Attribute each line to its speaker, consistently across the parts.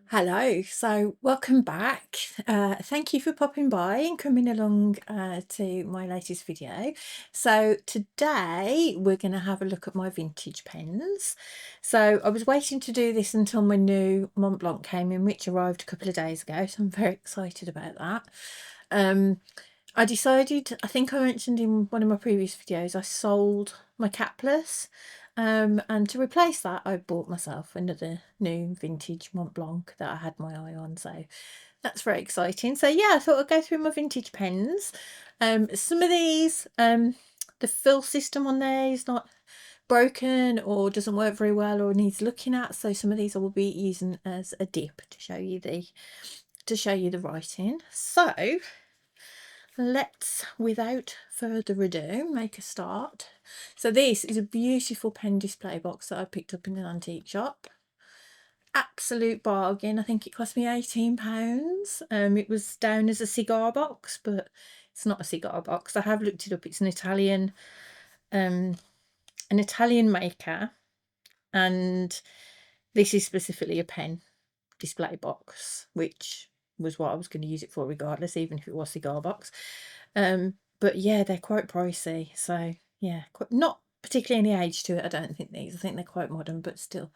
Speaker 1: Hello, so welcome back. Thank you for popping by and coming along to my latest video. So today we're going to have a look at my vintage pens. So I was waiting to do this until my new Montblanc came in, which arrived a couple of days ago, so I'm very excited about that. I decided, I think I mentioned in one of my previous videos, I sold my capless. And to replace that, I bought myself another new vintage Montblanc that I had my eye on. So that's very exciting. So yeah, I thought I'd go through my vintage pens. Some of these, the fill system on there is not broken or doesn't work very well or needs looking at. So some of these I will be using as a dip to show you the writing. So let's, without further ado, make a start. So this is a beautiful pen display box that I picked up in an antique shop. Absolute bargain. I think it cost me £18. It was down as a cigar box, but it's not a cigar box. I have looked it up. It's an Italian maker, and this is specifically a pen display box, which was what I was going to use it for regardless, even if it was cigar box. But yeah, they're quite pricey, so yeah, not particularly any age to it. I don't think these. I think they're quite modern, but still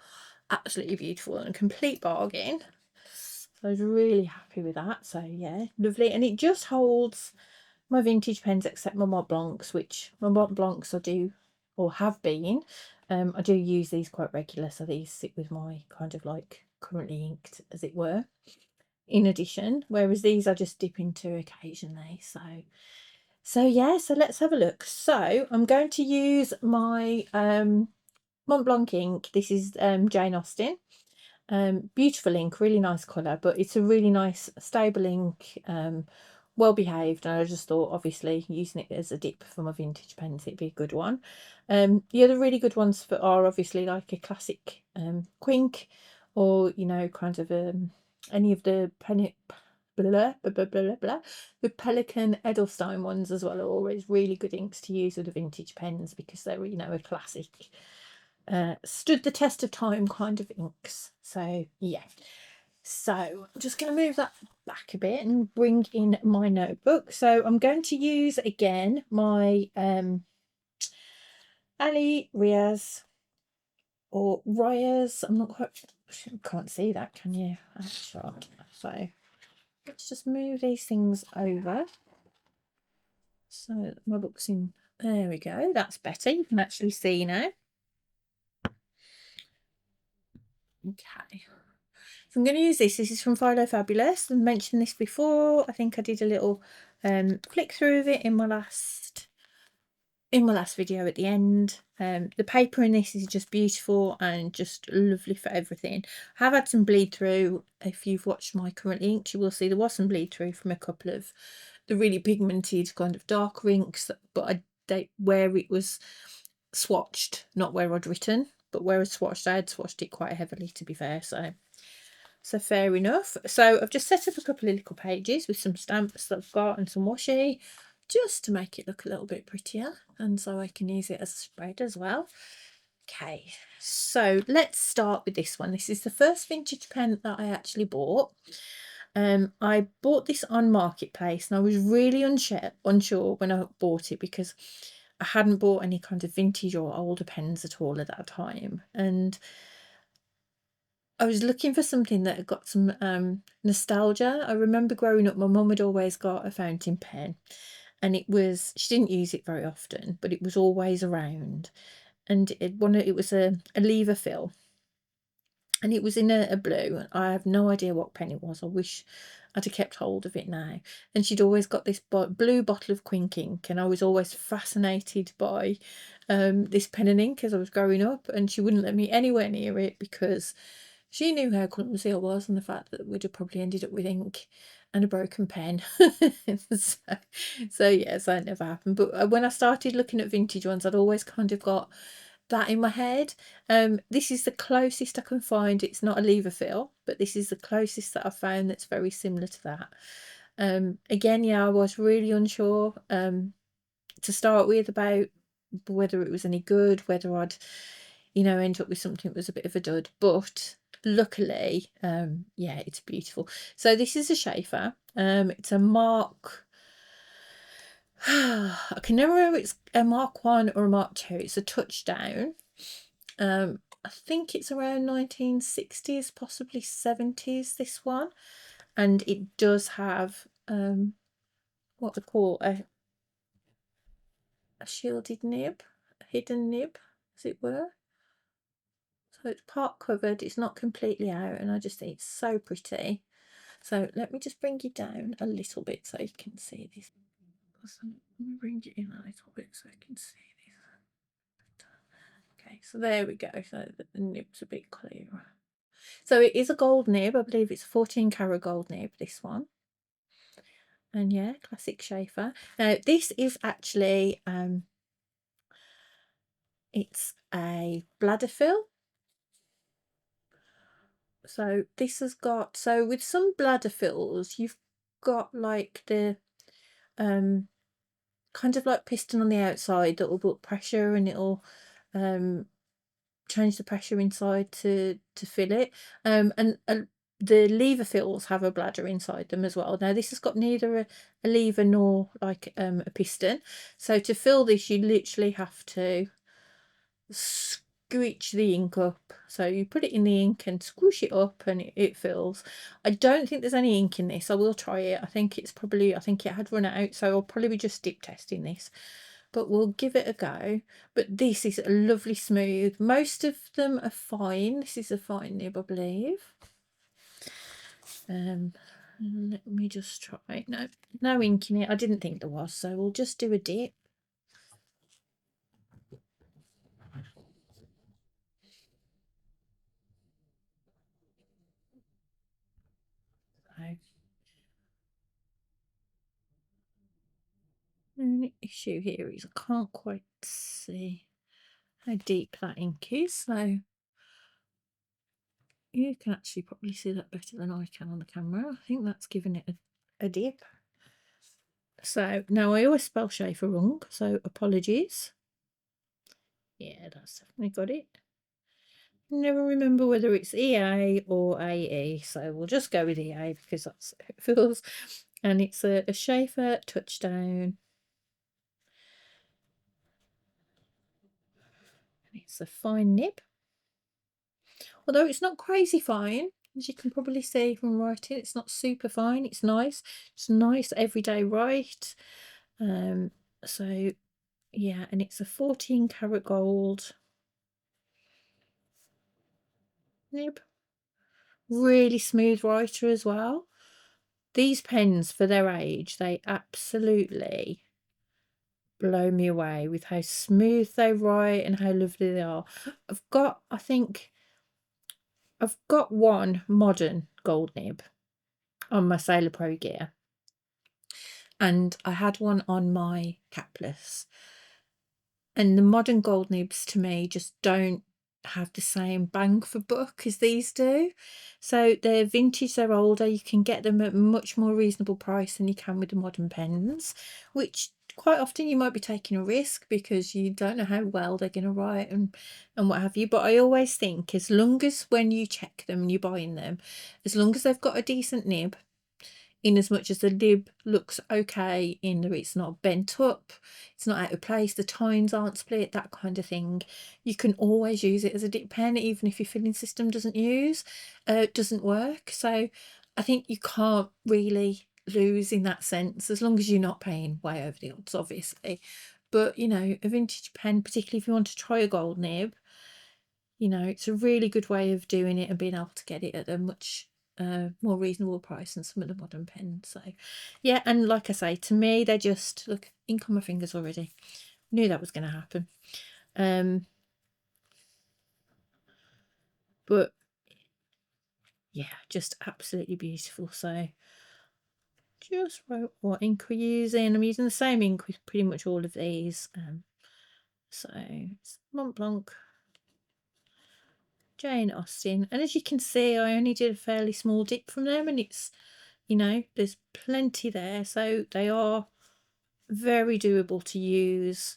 Speaker 1: absolutely beautiful and a complete bargain. So I was really happy with that. So yeah, lovely. And it just holds my vintage pens except my Montblancs, which my Montblancs I do, or have been. I do use these quite regular, so these sit with my kind of like currently inked, as it were, in addition, whereas these I just dip into occasionally. So yeah, so let's have a look. So I'm going to use my Montblanc ink. This is Jane Austen. Beautiful ink, really nice colour, but it's a really nice stable ink, well behaved, and I just thought obviously using it as a dip for my vintage pens it'd be a good one. The other really good ones are obviously like a classic Quink, or kind of any of the the Pelican Edelstein ones as well are always really good inks to use with the vintage pens, because they're a classic, stood the test of time kind of inks. So yeah, so I'm just going to move that back a bit and bring in my notebook. So I'm going to use again my Ali Riaz, or Riaz, I'm not quite, can't see that, can you? Sure. So let's just move these things over so my book's in. There we go, that's better, you can actually see now. Okay, so I'm going to use this. This is from Philo Fabulous. I mentioned this before. I think I did a little flick through of it in my last video at the end. The paper in this is just beautiful and just lovely for everything. I have had some bleed through. If you've watched my current inks, you will see there was some bleed through from a couple of the really pigmented kind of dark inks, but where it was swatched, not where I'd written, but where I swatched, I had swatched it quite heavily, to be fair. So fair enough. So I've just set up a couple of little pages with some stamps that I've got and some washi, just to make it look a little bit prettier, and so I can use it as a spread as well. Okay, so let's start with this one. This is the first vintage pen that I actually bought. I bought this on Marketplace, and I was really unsure when I bought it, because I hadn't bought any kind of vintage or older pens at all at that time, and I was looking for something that had got some nostalgia. I remember growing up, my mum had always got a fountain pen, and she didn't use it very often, but it was always around. And it was a lever fill, and it was in a blue. I have no idea what pen it was. I wish I'd have kept hold of it now. And she'd always got this blue bottle of Quink ink, and I was always fascinated by this pen and ink as I was growing up, and she wouldn't let me anywhere near it because she knew how clumsy I was, and the fact that we'd have probably ended up with ink and a broken pen. so yes, that never happened. But when I started looking at vintage ones, I'd always kind of got that in my head. This is the closest I can find. It's not a lever fill, but this is the closest that I've found that's very similar to that. Again, yeah, I was really unsure to start with about whether it was any good, whether I'd, you know, end up with something that was a bit of a dud. But luckily, yeah, it's beautiful. So this is a Schaefer. It's a Mark. I can never remember if it's a Mark 1 or a Mark 2. It's a touchdown. I think it's around 1960s, possibly 70s, this one. And it does have what they call a shielded nib, a hidden nib, as it were. So it's part covered, it's not completely out, and I just think it's so pretty. So let me just bring you down a little bit so you can see this. Let me bring it in a little bit so you can see this. Okay, so there we go. So the nib's a bit clearer. So it is a gold nib. I believe it's a 14 karat gold nib, this one. And yeah, classic Schaefer. Now this is actually it's a bladder fill. So this has got, so with some bladder fills, you've got like the kind of like piston on the outside that will put pressure, and it'll change the pressure inside to fill it. And the lever fills have a bladder inside them as well. Now this has got neither a lever nor like a piston. So to fill this, you literally have to screech the ink up. So you put it in the ink and squish it up, and it fills. I don't think there's any ink in this. I will try it. I think it had run out, so I'll probably be just dip testing this, but we'll give it a go. But this is a lovely smooth. Most of them are fine. This is a fine nib, I believe. Let me just try. No ink in it. I didn't think there was, so we'll just do a dip. The only issue here is I can't quite see how deep that ink is, so you can actually probably see that better than I can on the camera. I think that's given it a dip. So now I always spell Schaefer wrong, so apologies. Yeah, that's definitely got it. Never remember whether it's EA or AE, so we'll just go with EA because that's how it feels. And it's a Schaefer touchdown. And it's a fine nib. Although it's not crazy fine, as you can probably see from writing, it's not super fine. It's nice. It's nice everyday write. So yeah, and it's a 14 karat gold nib. Really smooth writer as well. These pens, for their age, they absolutely blow me away with how smooth they write and how lovely they are. I think I've got one modern gold nib on my Sailor Pro gear, and I had one on my capless, and the modern gold nibs to me just don't have the same bang for buck as these do. So they're vintage, they're older, you can get them at much more reasonable price than you can with the modern pens, which quite often you might be taking a risk because you don't know how well they're going to write and what have you. But I always think, as long as when you check them and you're buying them, as long as they've got a decent nib, in as much as the nib looks okay, in that it's not bent up, it's not out of place, the tines aren't split, that kind of thing, you can always use it as a dip pen, even if your filling system doesn't work. So I think you can't really lose in that sense, as long as you're not paying way over the odds, obviously. But you know, a vintage pen, particularly if you want to try a gold nib, you know, it's a really good way of doing it and being able to get it at a much more reasonable price than some of the modern pens. So yeah, and like I say, to me, they're just, look, ink on my fingers already. Knew that was going to happen. But yeah, just absolutely beautiful. So just wrote what ink we're using. I'm using the same ink with pretty much all of these. So it's Montblanc, Jane Austen, and as you can see, I only did a fairly small dip from them, and it's, you know, there's plenty there, so they are very doable to use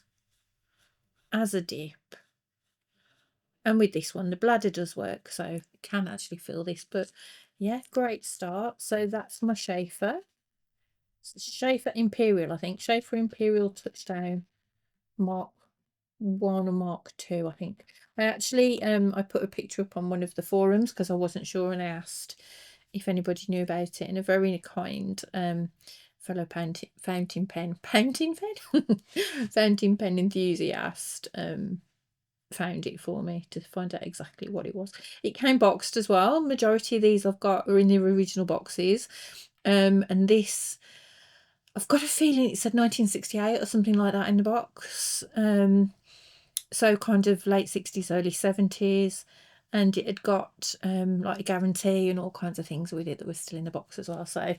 Speaker 1: as a dip. And with this one, the bladder does work, so you can actually fill this. But yeah, great start. So that's my Schaefer. It's Schaefer Imperial, I think. Schaefer Imperial Touchdown Mark 1 or Mark 2, I think. I actually I put a picture up on one of the forums because I wasn't sure, and I asked if anybody knew about it, and a very kind fellow fountain pen fountain pen enthusiast found it for me to find out exactly what it was. It came boxed as well. Majority of these I've got are in the original boxes, and this, I've got a feeling it said 1968 or something like that in the box. So kind of late 60s, early 70s, and it had got like a guarantee and all kinds of things with it that was still in the box as well. So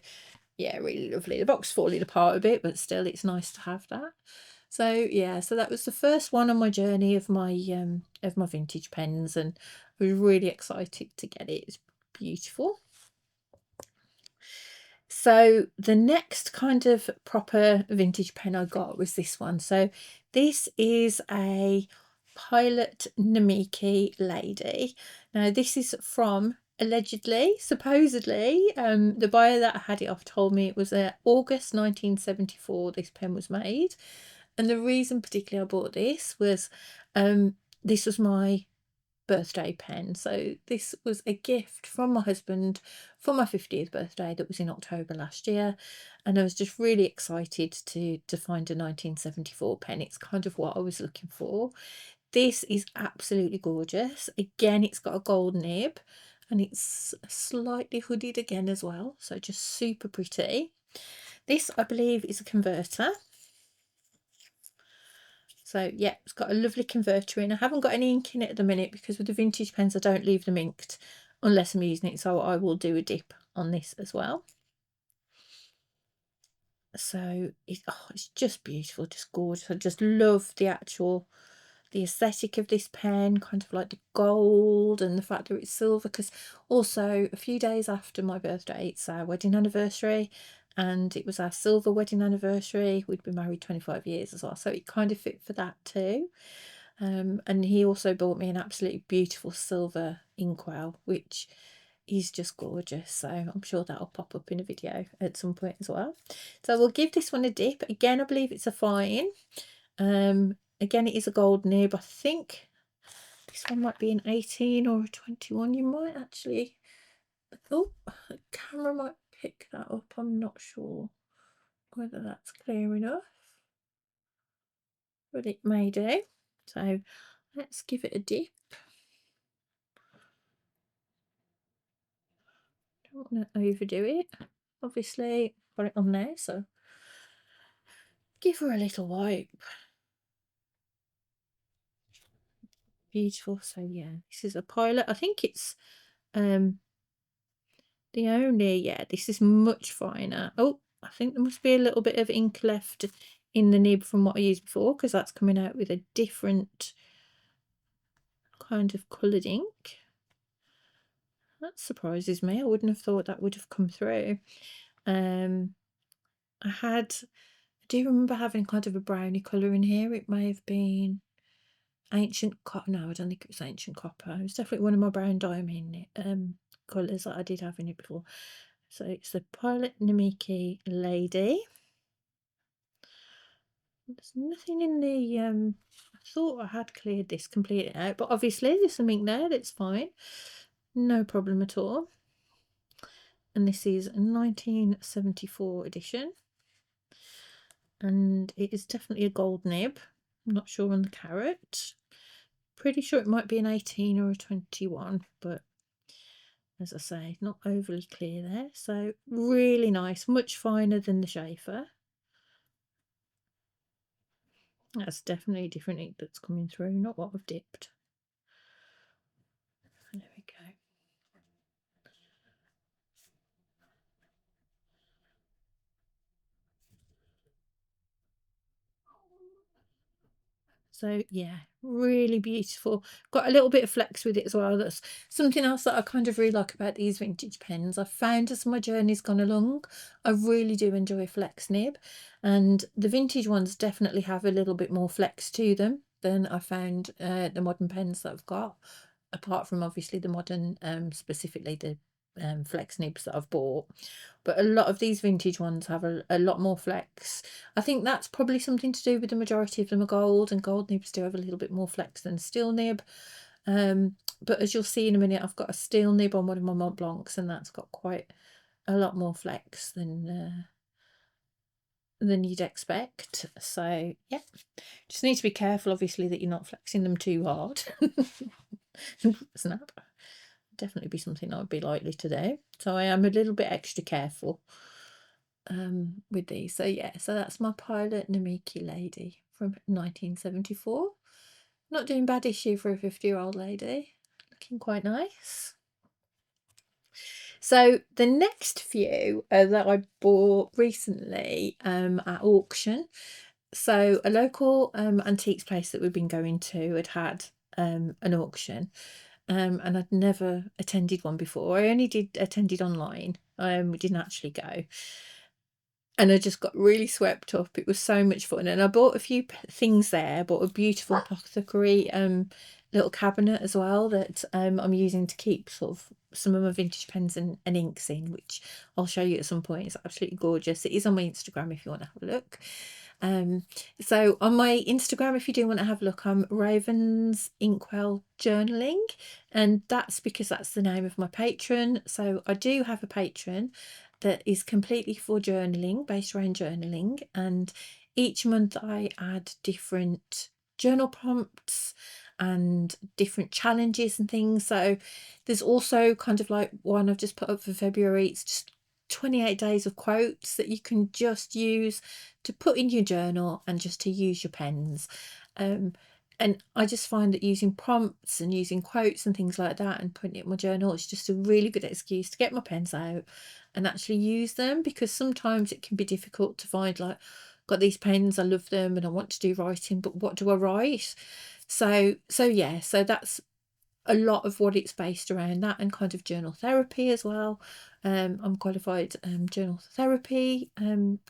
Speaker 1: yeah, really lovely. The box falling apart a bit, but still it's nice to have that. So yeah, so that was the first one on my journey of my vintage pens, and I was really excited to get it. It's beautiful. So the next kind of proper vintage pen I got was this one. So this is a Pilot Namiki Lady. Now this is from, allegedly, supposedly, the buyer that I had it off told me it was August 1974 this pen was made. And the reason particularly I bought this was this was my birthday pen. So this was a gift from my husband for my 50th birthday that was in October last year, and I was just really excited to find a 1974 pen. It's kind of what I was looking for. This is absolutely gorgeous. Again, it's got a gold nib and it's slightly hooded again as well, so just super pretty. This, I believe, is a converter. So yeah, it's got a lovely converter in. I haven't got any ink in it at the minute because with the vintage pens I don't leave them inked unless I'm using it, so I will do a dip on this as well. So it's just beautiful, just gorgeous. I just love the aesthetic of this pen, kind of like the gold and the fact that it's silver, because also a few days after my birthday it's our wedding anniversary, and it was our silver wedding anniversary. We'd been married 25 years as well, so it kind of fit for that too. And he also bought me an absolutely beautiful silver inkwell, which is just gorgeous, so I'm sure that'll pop up in a video at some point as well. So we'll give this one a dip. Again, I believe it's a fine. Again, it is a gold nib. I think this one might be an 18 or a 21. You might actually, oh, the camera might pick that up. I'm not sure whether that's clear enough, but it may do. So let's give it a dip. Don't want to overdo it. Obviously, got it on there, so give her a little wipe. Beautiful. So yeah, this is a Pilot. I think it's the only, yeah, this is much finer. Oh, I think there must be a little bit of ink left in the nib from what I used before, because that's coming out with a different kind of coloured ink. That surprises me. I wouldn't have thought that would have come through. I do remember having kind of a brownie colour in here. It may have been ancient copper. No, I don't think it was ancient copper. It was definitely one of my brown diamond colours that I did have in it before. So it's the Pilot Namiki Lady. There's nothing in the I thought I had cleared this completely out, but obviously there's some ink there. That's fine, no problem at all. And this is a 1974 edition, and it is definitely a gold nib. I'm not sure on the carat. Pretty sure it might be an 18 or a 21, but as I say, not overly clear there. So really nice, much finer than the Schaefer. That's definitely a different ink that's coming through, not what I've dipped. There we go. So yeah, really beautiful. Got a little bit of flex with it as well. That's something else that I kind of really like about these vintage pens. I've found as my journey's gone along, I really do enjoy flex nib, and the vintage ones definitely have a little bit more flex to them than I found the modern pens that I've got, apart from obviously the modern, specifically the flex nibs that I've bought. But a lot of these vintage ones have a lot more flex. I think that's probably something to do with the majority of them are gold, and gold nibs do have a little bit more flex than steel nib. But as you'll see in a minute, I've got a steel nib on one of my Montblancs, and that's got quite a lot more flex than you'd expect. So yeah, just need to be careful, obviously, that you're not flexing them too hard. Snap. Definitely be something I would be likely to do. So I am a little bit extra careful with these. So yeah, so that's my Pilot Namiki lady from 1974. Not doing bad issue for a 50-year-old lady. Looking quite nice. So the next few that I bought recently at auction. So a local antiques place that we've been going to had an auction, and I'd never attended one before. I only attended online. We didn't actually go. And I just got really swept up. It was so much fun. And I bought a few things there. I bought a beautiful apothecary little cabinet as well that I'm using to keep sort of some of my vintage pens and inks in, which I'll show you at some point. It's absolutely gorgeous. It is on my Instagram if you want to have a look. So on my Instagram, if you do want to have a look, I'm Ravens Inkwell Journaling, and that's because that's the name of my patron. So I do have a patron that is completely for journaling, based around journaling, and each month I add different journal prompts and different challenges and things. So there's also kind of like one I've just put up for February. It's just 28 days of quotes that you can just use to put in your journal and just to use your pens. And I just find that using prompts and using quotes and things like that and putting it in my journal is just a really good excuse to get my pens out and actually use them, because sometimes it can be difficult to find, like, got these pens, I love them and I want to do writing, but what do I write? So yeah, so that's a lot of what it's based around, that and kind of journal therapy as well. I'm qualified journal therapy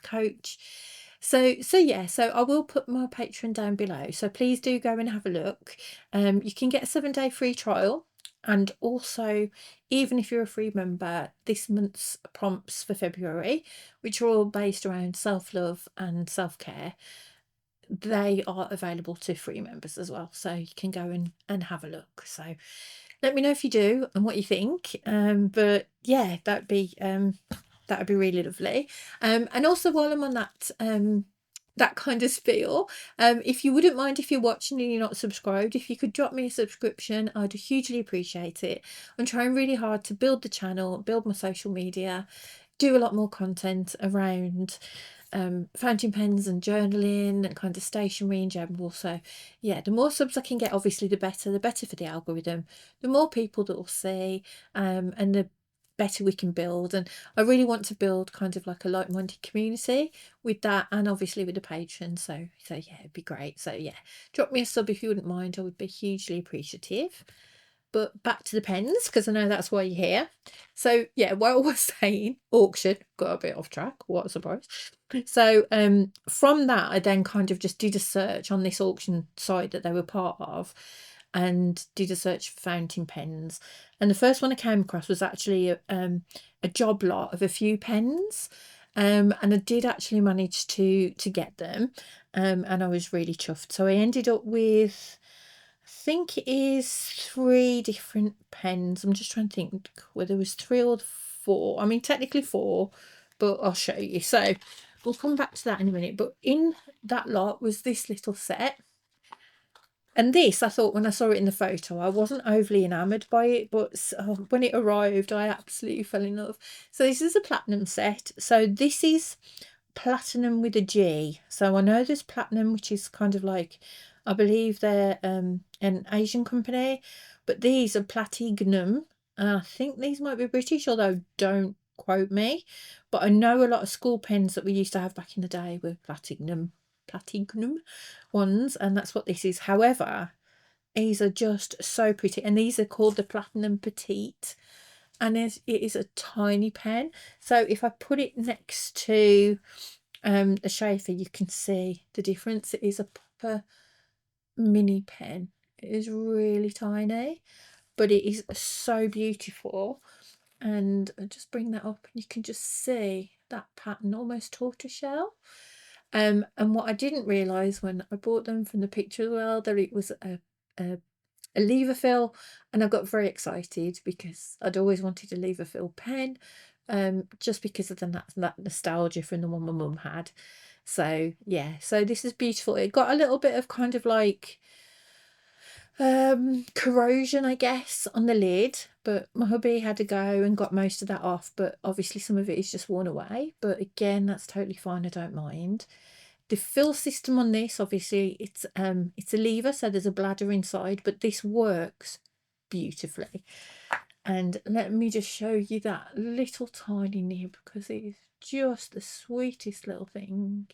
Speaker 1: coach. So yeah, so I will put my Patreon down below, so please do go and have a look. You can get a 7-day free trial, and also, even if you're a free member, this month's prompts for February, which are all based around self-love and self-care, they are available to free members as well, so you can go and have a look. So let me know if you do and what you think. But yeah, that'd be really lovely. And also, while I'm on that kind of spiel, if you wouldn't mind, if you're watching and you're not subscribed, if you could drop me a subscription, I'd hugely appreciate it. I'm trying really hard to build the channel, build my social media, do a lot more content around fountain pens and journaling and kind of stationery in general. So yeah, the more subs I can get, obviously the better for the algorithm, the more people that will see, and the better we can build. And I really want to build kind of like a like-minded community with that, and obviously with the patrons. So yeah, it'd be great. So yeah, drop me a sub if you wouldn't mind. I would be hugely appreciative. But back to the pens, because I know that's why you're here. So yeah, what I was saying, auction, got a bit off track, what a surprise. So from that, I then kind of just did a search on this auction site that they were part of, and did a search for fountain pens. And the first one I came across was actually a job lot of a few pens. And I did actually manage to get them, and I was really chuffed. So I ended up with, I think it is 3 different pens. I'm just trying to think whether it was 3 or 4. I mean, technically 4, but I'll show you. So we'll come back to that in a minute. But in that lot was this little set. And this, I thought, when I saw it in the photo, I wasn't overly enamoured by it, but when it arrived, I absolutely fell in love. So this is a platinum set. So this is platinum with a G. So I know there's platinum, which is kind of like, I believe they're an Asian company, but these are platinum. I think these might be British, although don't quote me. But I know a lot of school pens that we used to have back in the day were platinum ones, and that's what this is. However, these are just so pretty, and these are called the Platinum Petite, and it is a tiny pen. So if I put it next to the Schaefer, you can see the difference. It is a proper mini pen. It is really tiny, but it is so beautiful. And I'll just bring that up and you can just see that pattern, almost tortoiseshell. And what I didn't realise when I bought them from the picture as well, that it was a lever fill, and I got very excited because I'd always wanted a lever fill pen, just because of that nostalgia from the one my mum had. So yeah, so this is beautiful. It got a little bit of kind of like corrosion, I guess, on the lid, but my hubby had to go and got most of that off, but obviously some of it is just worn away, but again, that's totally fine. I don't mind. The fill system on this, obviously it's a lever, so there's a bladder inside, but this works beautifully. And let me just show you that little tiny nib, because it is just the sweetest little thing.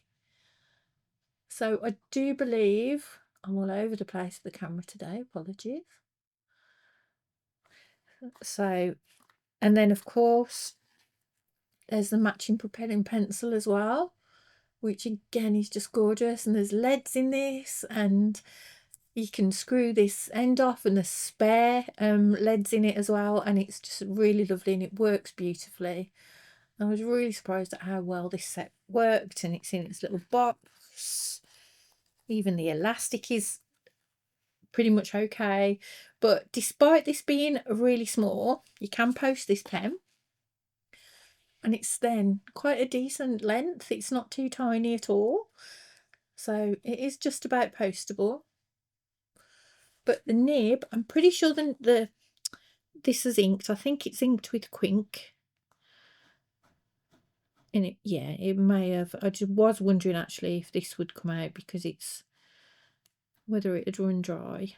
Speaker 1: So I do believe I'm all over the place with the camera today, apologies. So, and then of course there's the matching propelling pencil as well, which again is just gorgeous, and there's leads in this, and you can screw this end off, and the spare leads in it as well, and it's just really lovely and it works beautifully. I was really surprised at how well this set worked, and it's in its little box. Even the elastic is pretty much okay, but despite this being really small, you can post this pen, and it's then quite a decent length. It's not too tiny at all, so it is just about postable. But the nib, I'm pretty sure this is inked. I think it's inked with Quink. And it, yeah, it may have. I just was wondering actually if this would come out, because it's whether it had run dry.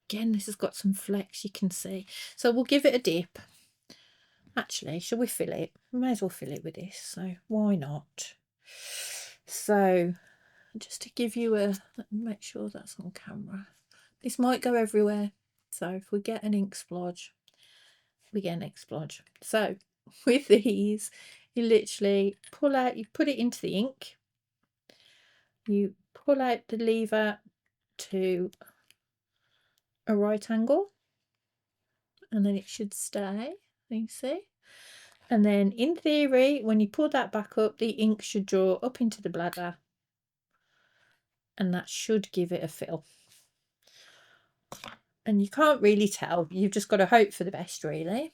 Speaker 1: Again, this has got some flecks, you can see. So we'll give it a dip. Actually, shall we fill it? We may as well fill it with this, so why not? So just to give you a, let me make sure that's on camera. This might go everywhere, so if we get an ink splodge, we get an ink splodge. So with these, you literally pull out, you put it into the ink, you pull out the lever to a right angle, and then it should stay, you see. And then in theory, when you pull that back up, the ink should draw up into the bladder, and that should give it a fill. And you can't really tell, you've just got to hope for the best really,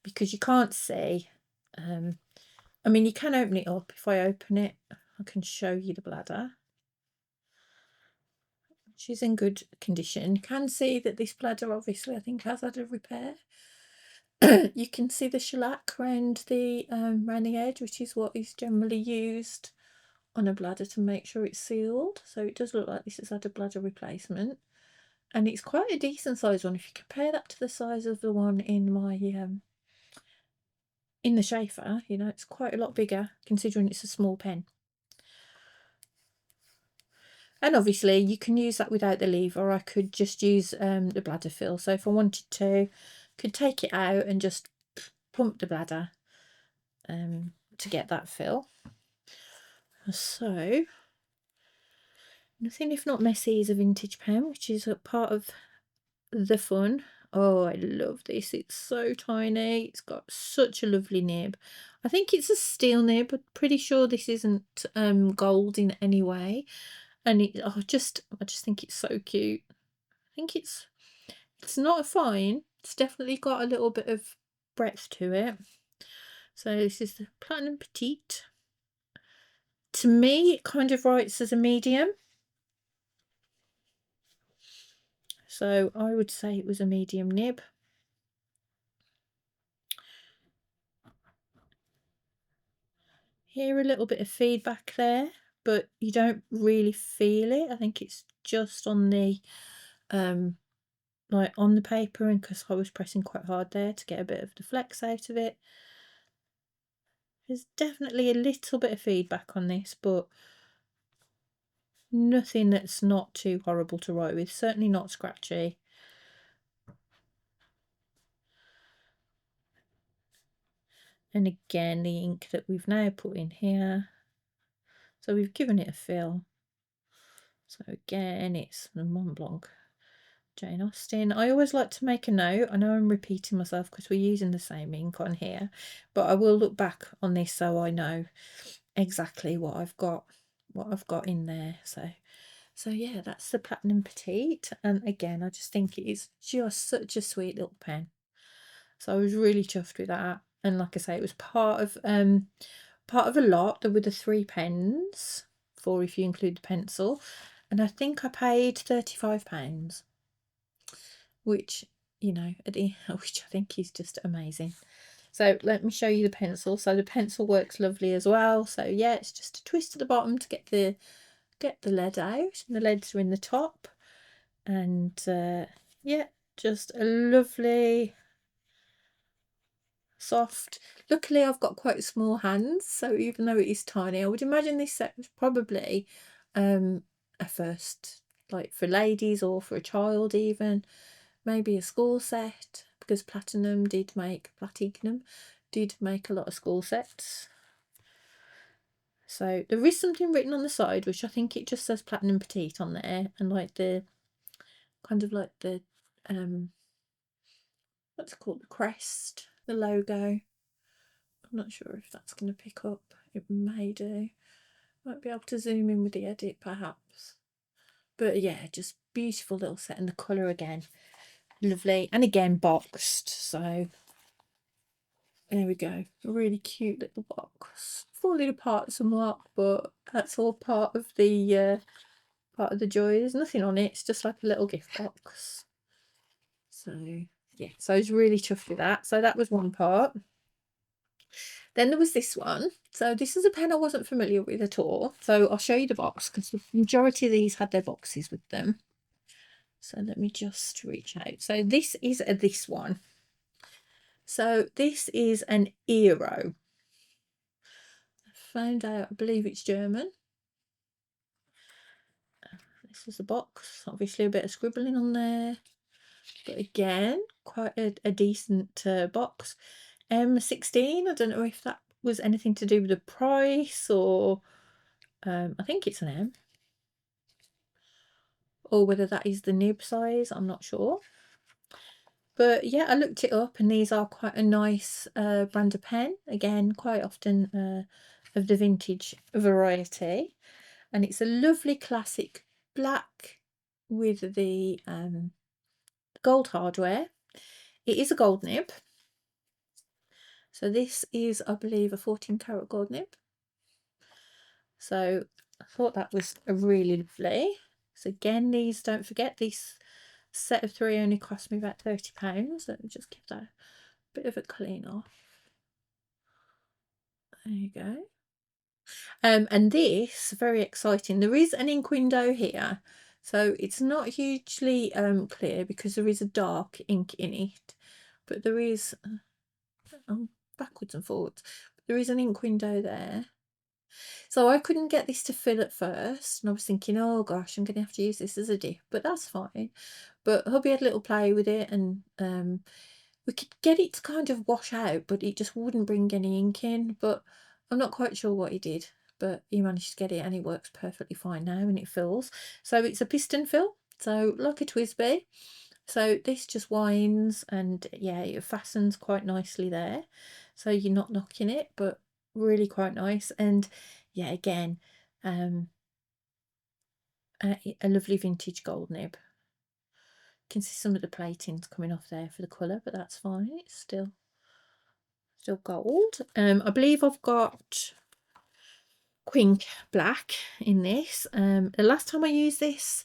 Speaker 1: because you can't see. I mean, you can open it up. If I open it, I can show you the bladder. She's in good condition. You can see that this bladder obviously I think has had a repair. You can see the shellac around the edge, which is what is generally used on a bladder to make sure it's sealed. So it does look like this has had a bladder replacement, and it's quite a decent size one if you compare that to the size of the one in my in the Schaefer. You know, it's quite a lot bigger considering it's a small pen. And obviously you can use that without the lever, or I could just use the bladder fill. So if I wanted to, could take it out and just pump the bladder to get that fill. So nothing if not messy is a vintage pen, which is a part of the fun. Oh, I love this. It's so tiny. It's got such a lovely nib. I think it's a steel nib. I'm pretty sure this isn't gold in any way. And I just think it's so cute. I think it's not fine. It's definitely got a little bit of breadth to it. So this is the Platinum Petite. To me, it kind of writes as a medium. So I would say it was a medium nib. Hear a little bit of feedback there, but you don't really feel it. I think it's just on the like on the paper, and because I was pressing quite hard there to get a bit of the flex out of it. There's definitely a little bit of feedback on this, but nothing that's not too horrible to write with. Certainly not scratchy. And again, the ink that we've now put in here. So we've given it a fill. So again, it's the Montblanc Jane Austen. I always like to make a note. I know I'm repeating myself because we're using the same ink on here, but I will look back on this so I know exactly what I've got in there. So yeah, that's the Platinum Petite, and again, I just think it is just such a sweet little pen. So I was really chuffed with that, and like I say, it was part of a lot. There were the 3 pens, 4 if you include the pencil, and I think I paid £35, which, you know, which I think is just amazing. So let me show you the pencil. So the pencil works lovely as well. So yeah, it's just a twist at the bottom to get the lead out, and the leads are in the top, and yeah, just a lovely soft. Luckily I've got quite small hands, so even though it is tiny, I would imagine this set was probably a first, like for ladies or for a child, even maybe a school set, because Platinum did make a lot of school sets. So there is something written on the side, which I think it just says Platinum Petite on there, and like the kind of like the what's it called, the crest, the logo. I'm not sure if that's going to pick up. It may do. Might be able to zoom in with the edit perhaps. But yeah, just beautiful little set, and the colour again, lovely, and again boxed. So there we go, a really cute little box, falling apart somewhat, but that's all part of the joy. There's nothing on it, it's just like a little gift box. So yeah, so I was really chuffed with that. So that was one part. Then there was this one. So this is a pen I wasn't familiar with at all. So I'll show you the box, because the majority of these had their boxes with them. So let me just reach out. So this is this one. So this is an Eero. I found out, I believe it's German. This is the box. Obviously a bit of scribbling on there, but again, quite a decent box. M16. I don't know if that was anything to do with the price, or I think it's an M, or whether that is the nib size, I'm not sure. But yeah, I looked it up, and these are quite a nice brand of pen. Again, quite often of the vintage variety, and it's a lovely classic black with the gold hardware. It is a gold nib. So this is, I believe, a 14-karat gold nib. So I thought that was a really lovely. So again, these, don't forget, this set of 3 only cost me about £30. Let me just give that a bit of a clean off. There you go. And this, very exciting, there is an ink window here, so it's not hugely clear because there is a dark ink in it, but there is backwards and forwards, but there is an ink window there. So I couldn't get this to fill at first, and I was thinking, oh gosh, I'm gonna have to use this as a dip, but that's fine. But hubby had a little play with it, and we could get it to kind of wash out, but it just wouldn't bring any ink in. But I'm not quite sure what he did, but he managed to get it, and it works perfectly fine now, and it fills. So it's a piston fill, so like a Twisby. So this just winds, and yeah, it fastens quite nicely there, so you're not knocking it, but really quite nice. And yeah, again, a lovely vintage gold nib. You can see some of the platings coming off there for the colour, but that's fine, it's still gold. I believe I've got Quink Black in this. The last time I used this,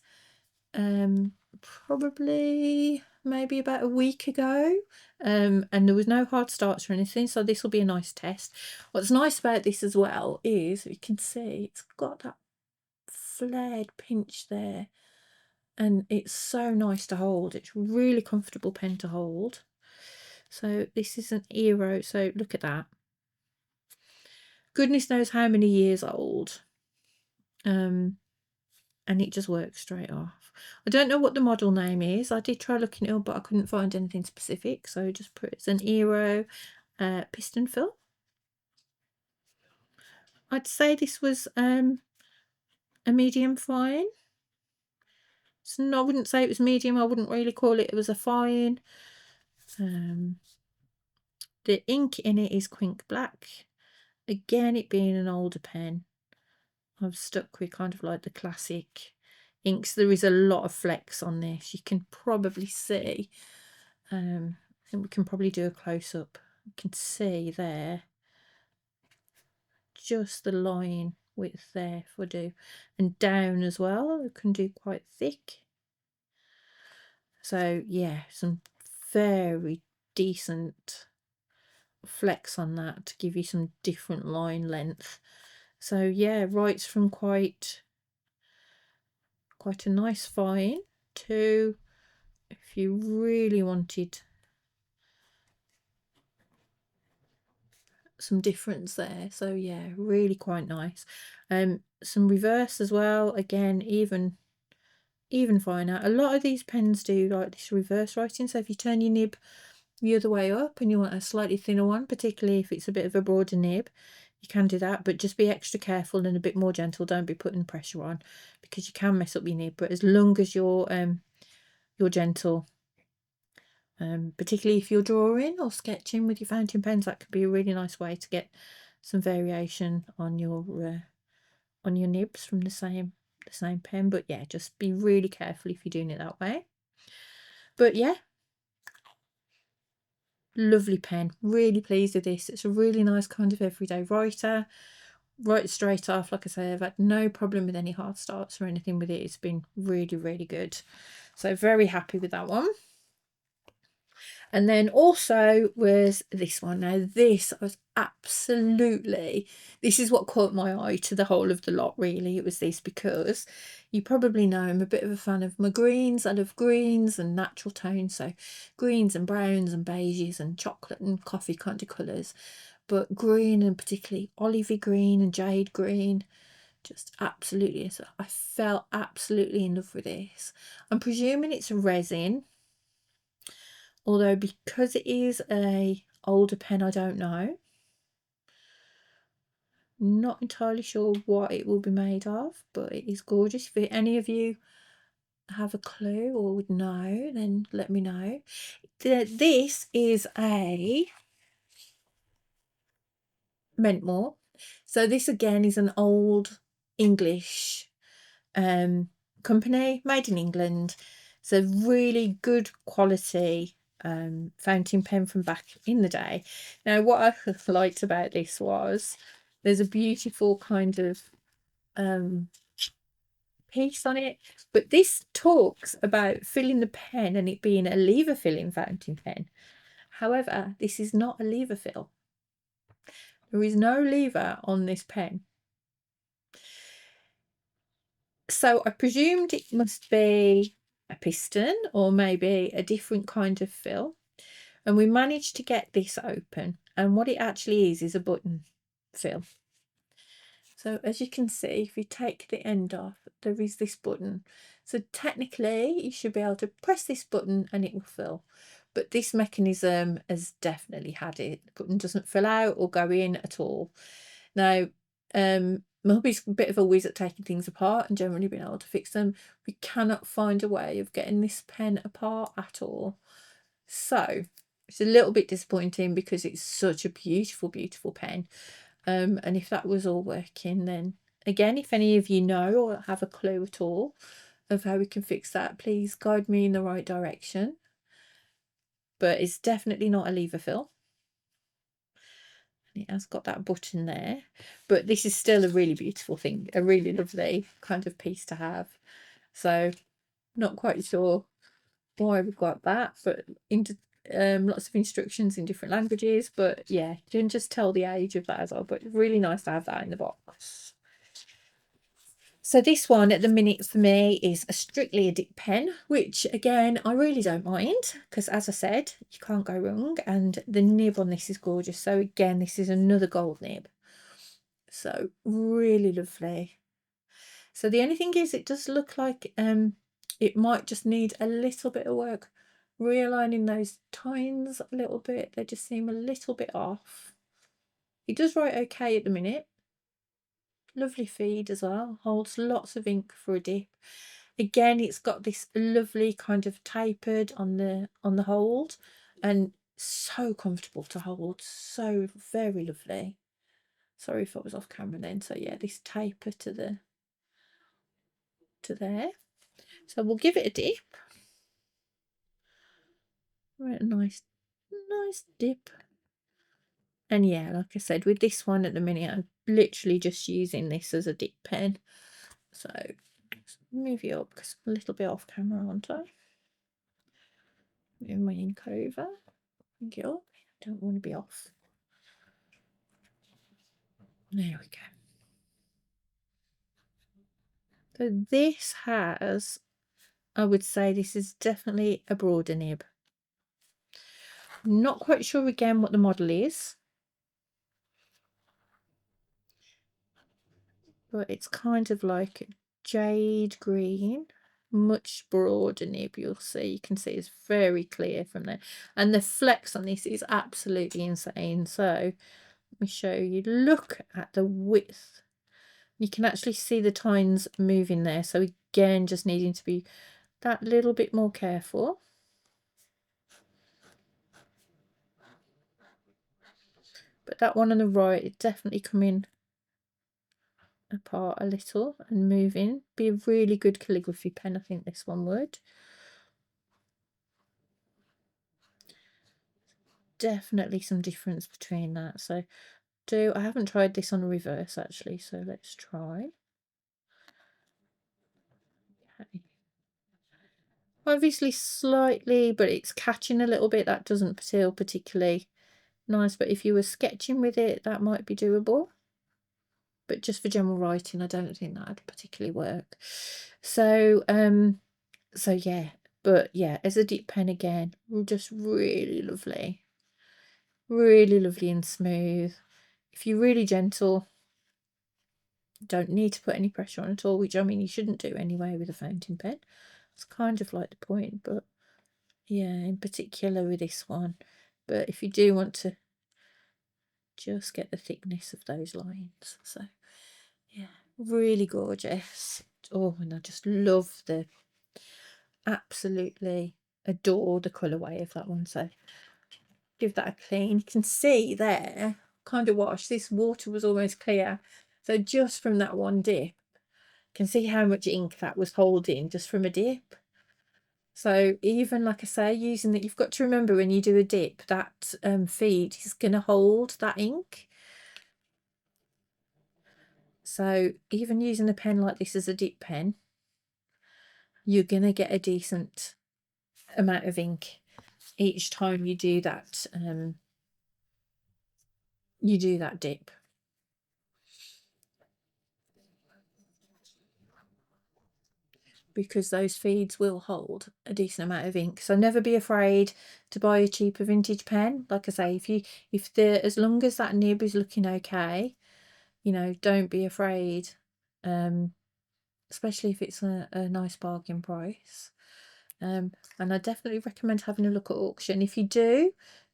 Speaker 1: probably maybe about a week ago, and there was no hard starts or anything, so this will be a nice test. What's nice about this as well is you can see it's got that flared pinch there, and it's so nice to hold. It's really comfortable pen to hold. So this is an Eero, so look at that, goodness knows how many years old, and it just works straight off. I don't know what the model name is. I did try looking it up, but I couldn't find anything specific, so I just put it's an Eero piston fill. I'd say this was a medium fine. I wouldn't say it was medium. I wouldn't really call it. It was a fine. The ink in it is Quink Black. Again, it being an older pen, I've stuck with kind of like the classic inks. There is a lot of flex on this. You can probably see. I think we can probably do a close up. You can see there just the line width there if we do, and down as well. We can do quite thick. So yeah, some very decent flex on that to give you some different line length. So yeah, writes from quite a nice fine to, if you really wanted some difference there. So yeah, really quite nice. Some reverse as well, again, even finer. A lot of these pens do like this reverse writing, so if you turn your nib the other way up and you want a slightly thinner one, particularly if it's a bit of a broader nib, you can do that, but just be extra careful and a bit more gentle. Don't be putting pressure on, because you can mess up your nib. But as long as you're gentle, particularly if you're drawing or sketching with your fountain pens, that could be a really nice way to get some variation on your nibs from the same pen. But yeah, just be really careful if you're doing it that way. But yeah, lovely pen, really pleased with this. It's a really nice kind of everyday writer. Write straight off. Like I say, I've had no problem with any hard starts or anything with it. It's been really, really good. So very happy with that one. And then also was this one. Now this was this is what caught my eye to the whole of the lot, really. It was this, because you probably know I'm a bit of a fan of my greens. I love greens and natural tones, so greens and browns and beiges and chocolate and coffee kind of colours. But green, and particularly olivey green and jade green, just absolutely, so I fell absolutely in love with this. I'm presuming it's a resin, although because it is a older pen, I don't know. Not entirely sure what it will be made of, but it is gorgeous. If any of you have a clue or would know, then let me know. This is a Mentmore. So this again is an old English company, made in England. It's a really good quality fountain pen from back in the day. Now what I liked about this was there's a beautiful kind of piece on it, but this talks about filling the pen and it being a lever filling fountain pen. However, this is not a lever fill. There is no lever on this pen. So I presumed it must be a piston or maybe a different kind of fill. And we managed to get this open. And what it actually is a button fill. So as you can see, if you take the end off, there is this button. So technically you should be able to press this button and it will fill. But this mechanism has definitely had it. The button doesn't fill out or go in at all. Now, my hubby's a bit of a whiz at taking things apart and generally being able to fix them. We cannot find a way of getting this pen apart at all. So it's a little bit disappointing because it's such a beautiful, beautiful pen. And if that was all working, then again, if any of you know or have a clue at all of how we can fix that, please guide me in the right direction. But it's definitely not a lever fill. It has got that button there, but this is still a really beautiful thing, a really lovely kind of piece to have. So not quite sure why we've got that, but lots of instructions in different languages. But yeah, you can just tell the age of that as well, but really nice to have that in the box. So this one at the minute for me is a strictly a dip pen, which again I really don't mind because, as I said, you can't go wrong, and the nib on this is gorgeous. So again, this is another gold nib, so really lovely. So the only thing is it does look like it might just need a little bit of work realigning those tines a little bit. They just seem a little bit off. It does write okay at the minute. Lovely feed as well, holds lots of ink for a dip. Again, it's got this lovely kind of tapered on the hold, and so comfortable to hold, so very lovely. Sorry if I was off camera then. So yeah, this taper to there. So we'll give it a dip. Right, a nice dip. And yeah, like I said, with this one at the minute, I'm literally just using this as a dip pen. So move you up because I'm a little bit off camera, aren't I? Move my ink over. Bring it up. I don't want to be off. There we go. So this has, I would say this is definitely a broader nib. Not quite sure again what the model is, but it's kind of like jade green, much broader nib. You'll see, you can see it's very clear from there, and the flex on this is absolutely insane. So let me show you. Look at the width. You can actually see the tines moving there. So again, just needing to be that little bit more careful. But that one on the right, it's definitely coming apart a little and moving. Be a really good calligraphy pen, I think this one would. Definitely some difference between that. So I haven't tried this on reverse actually, so let's try. Okay. Obviously slightly, but it's catching a little bit. That doesn't feel particularly nice, but if you were sketching with it, that might be doable. But just for general writing, I don't think that'd particularly work. So so yeah, but yeah, as a dip pen again, just really lovely and smooth. If you're really gentle, don't need to put any pressure on at all, which I mean you shouldn't do anyway with a fountain pen. It's kind of like the point, but yeah, in particular with this one. But if you do want to just get the thickness of those lines, so yeah, really gorgeous. Oh, and I just love absolutely adore the colourway of that one. So give that a clean. You can see there, kind of wash, this water was almost clear. So just from that one dip, you can see how much ink that was holding just from a dip. So even, like I say, using that, you've got to remember when you do a dip, that feed is going to hold that ink. So even using a pen like this as a dip pen, you're going to get a decent amount of ink each time you do that dip. Because those feeds will hold a decent amount of ink. So never be afraid to buy a cheaper vintage pen. Like I say, as long as that nib is looking okay, you know, don't be afraid, especially if it's a nice bargain price. And I definitely recommend having a look at auction. If you do,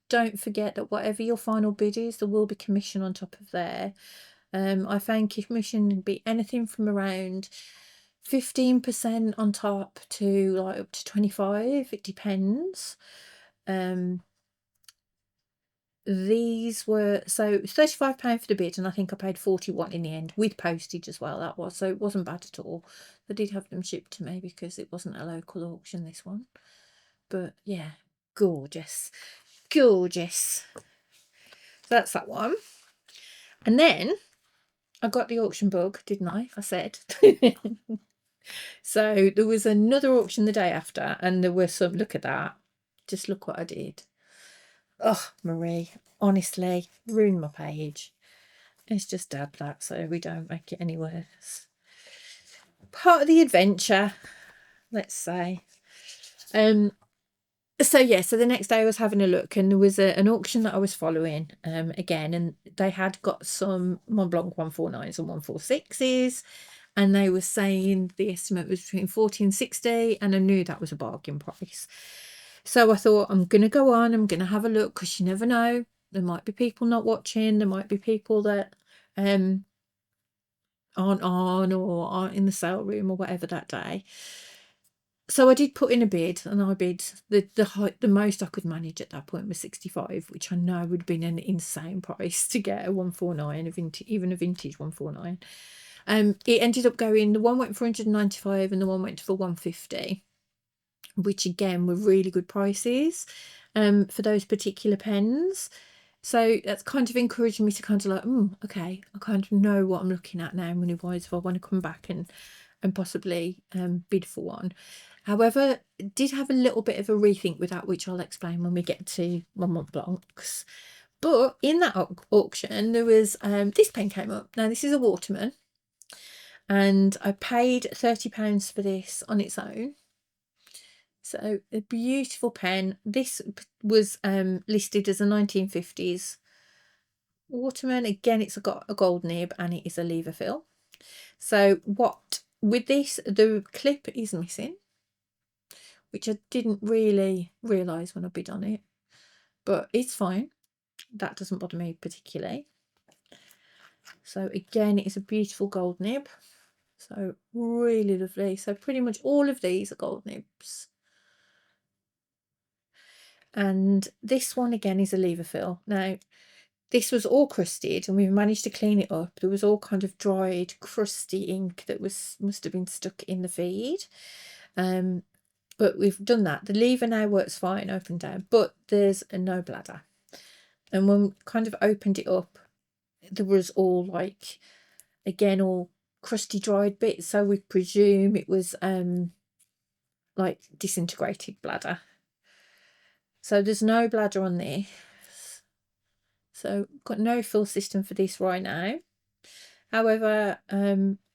Speaker 1: don't forget that whatever your final bid is, there will be commission on top of there. I found commission can be anything from around 15% on top to like up to 25. It depends. These were so £35 for the bid, and I think I paid 41 in the end with postage as well. That was, so it wasn't bad at all. I did have them shipped to me because it wasn't a local auction, this one. But yeah, gorgeous. So that's that one. And then I got the auction bug, didn't I? I said. So there was another auction the day after, and there were some, look at that. Just look what I did. Oh, Marie, honestly, ruined my page. It's just dab that so we don't make it any worse. Part of the adventure, let's say. So yeah, so the next day I was having a look, and there was an auction that I was following again, and they had got some Montblanc 149s and 146s, and they were saying the estimate was between 40 and 60, and I knew that was a bargain price. So I thought, I'm going to go on, I'm going to have a look, because you never know, there might be people not watching, there might be people that aren't on or aren't in the sale room or whatever that day. So I did put in a bid, and I bid the most I could manage at that point was 65, which I know would have been an insane price to get a 149, even a vintage 149. It ended up going, the one went for 195 and the one went for 150, which again were really good prices for those particular pens. So that's kind of encouraged me to kind of like, okay, I kind of know what I'm looking at now money-wise if I want to come back and possibly bid for one. However, did have a little bit of a rethink with that, which I'll explain when we get to my Montblancs. But in that auction, there was this pen came up. Now, this is a Waterman, and I paid £30 for this on its own. So a beautiful pen. This was listed as a 1950s Waterman. Again, it's got a gold nib and it is a lever fill. So what with this, the clip is missing, which I didn't really realise when I bid on it, but it's fine. That doesn't bother me particularly. So again, it's a beautiful gold nib. So really lovely. So pretty much all of these are gold nibs. And this one again is a lever fill. Now, this was all crusted and we've managed to clean it up. There was all kind of dried, crusty ink that must have been stuck in the feed. But we've done that. The lever now works fine up and down, but there's no bladder. And when we kind of opened it up, there was all like, again, all crusty dried bits. So we presume it was like disintegrated bladder. So there's no bladder on this. So got no fill system for this right now. However,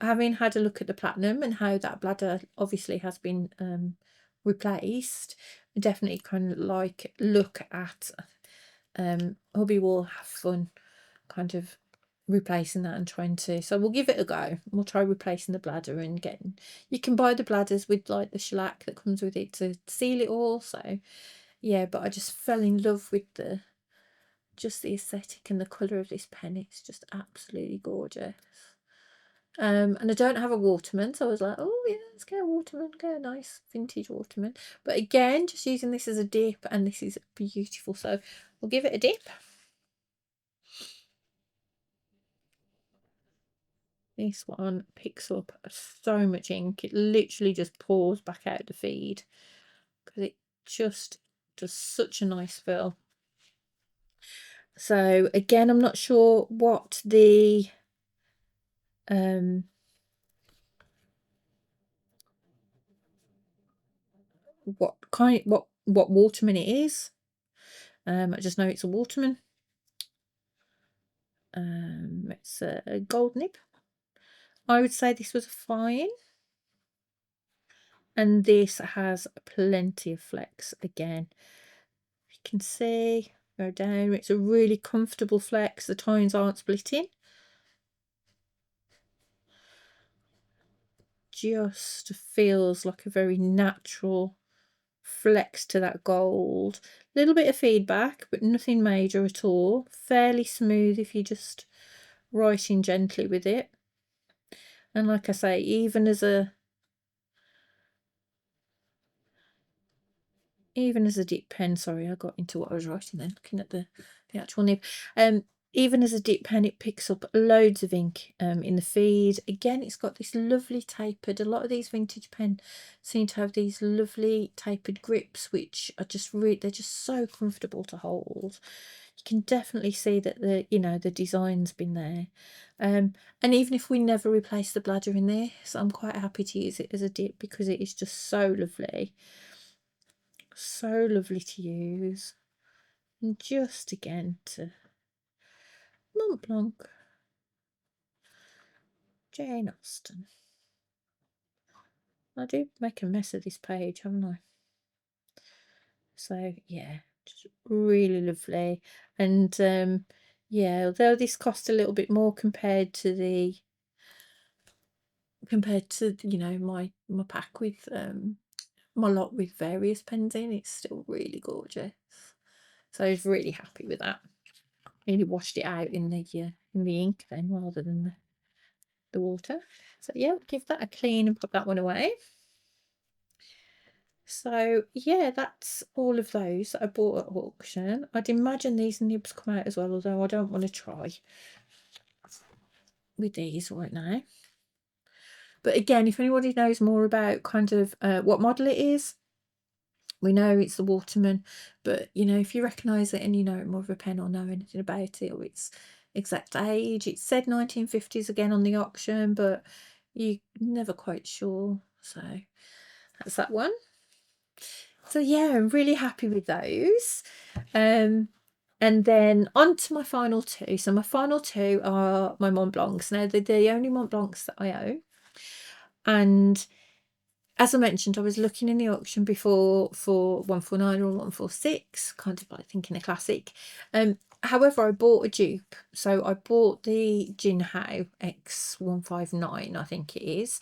Speaker 1: having had a look at the platinum and how that bladder obviously has been replaced, I definitely kind of like look at hubby will have fun kind of replacing that and trying to, so we'll give it a go. We'll try replacing the bladder and getting, you can buy the bladders with like the shellac that comes with it to seal it all. So yeah, but I just fell in love with the aesthetic and the colour of this pen. It's just absolutely gorgeous. And I don't have a Waterman, so I was like, oh yeah, let's get a Waterman, get a nice vintage Waterman. But again, just using this as a dip, and this is beautiful, so we'll give it a dip. This one picks up so much ink, it literally just pours back out the feed because it just does such a nice fill. So again, I'm not sure what the what Waterman it is. I just know it's a Waterman. It's a gold nib. I would say this was fine. And this has plenty of flex again. You can see, go down, it's a really comfortable flex. The tines aren't splitting. Just feels like a very natural flex to that gold. A little bit of feedback, but nothing major at all. Fairly smooth if you just writing gently with it. And like I say, even as a dip pen, sorry, I got into what I was writing then, looking at the actual nib. Even as a dip pen, it picks up loads of ink in the feed. Again, it's got this lovely tapered, a lot of these vintage pens seem to have these lovely tapered grips, which are just they're just so comfortable to hold. You can definitely see that the design's been there. And even if we never replace the bladder in this, I'm quite happy to use it as a dip because it is just so lovely. So lovely to use. And just again to Montblanc, Jane Austen. I do make a mess of this page, haven't I? So yeah, just really lovely. And yeah, although this cost a little bit more compared to my pack with my lot with various pens in, it's still really gorgeous. So I was really happy with that. Really washed it out in the ink then rather than the water. So yeah, give that a clean and put that one away. So yeah, that's all of those that I bought at auction. I'd imagine these nibs come out as well, although I don't want to try with these right now. But again, if anybody knows more about kind of what model it is, we know it's the Waterman, but you know, if you recognise it and you know more of a pen or know anything about it or its exact age, it said 1950s again on the auction, but you're never quite sure. So that's that one. So yeah, I'm really happy with those. And then on to my final two. So my final two are my Montblancs. Now they're the only Montblancs that I own. And as I mentioned, I was looking in the auction before for 149 or 146, kind of like thinking a classic. However, I bought a dupe. So I bought the Jinhao X159, I think it is.